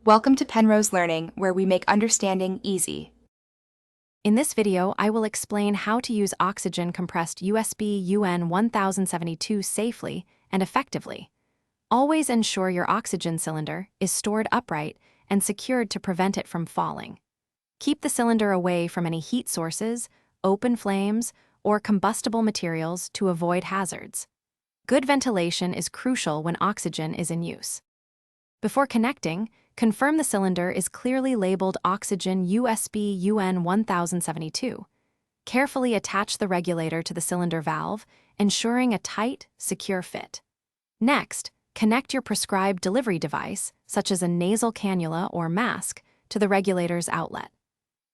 Welcome to Penrose Learning, where we make understanding easy. In this video, I will explain how to use oxygen-compressed USB UN1072 safely and effectively. Always ensure your oxygen cylinder is stored upright and secured to prevent it from falling. Keep the cylinder away from any heat sources, open flames, or combustible materials to avoid hazards. Good ventilation is crucial when oxygen is in use. Before connecting, confirm the cylinder is clearly labeled Oxygen USB UN1072. Carefully attach the regulator to the cylinder valve, ensuring a tight, secure fit. Next, connect your prescribed delivery device, such as a nasal cannula or mask, to the regulator's outlet.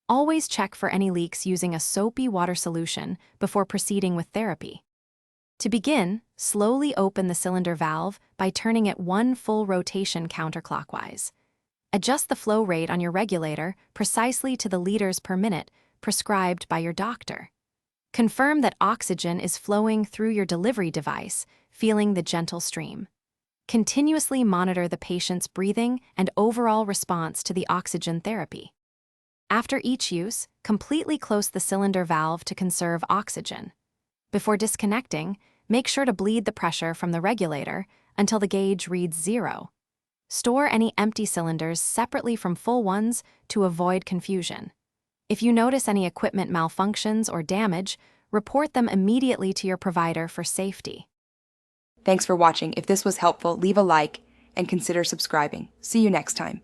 Always check for any leaks using a soapy water solution before proceeding with therapy. To begin, slowly open the cylinder valve by turning it one full rotation counterclockwise. Adjust the flow rate on your regulator precisely to the liters per minute prescribed by your doctor. Confirm that oxygen is flowing through your delivery device, feeling the gentle stream. Continuously monitor the patient's breathing and overall response to the oxygen therapy. After each use, completely close the cylinder valve to conserve oxygen. Before disconnecting, make sure to bleed the pressure from the regulator until the gauge reads 0. Store any empty cylinders separately from full ones to avoid confusion. If you notice any equipment malfunctions or damage, report them immediately to your provider for safety. Thanks for watching. If this was helpful, leave a like and consider subscribing. See you next time.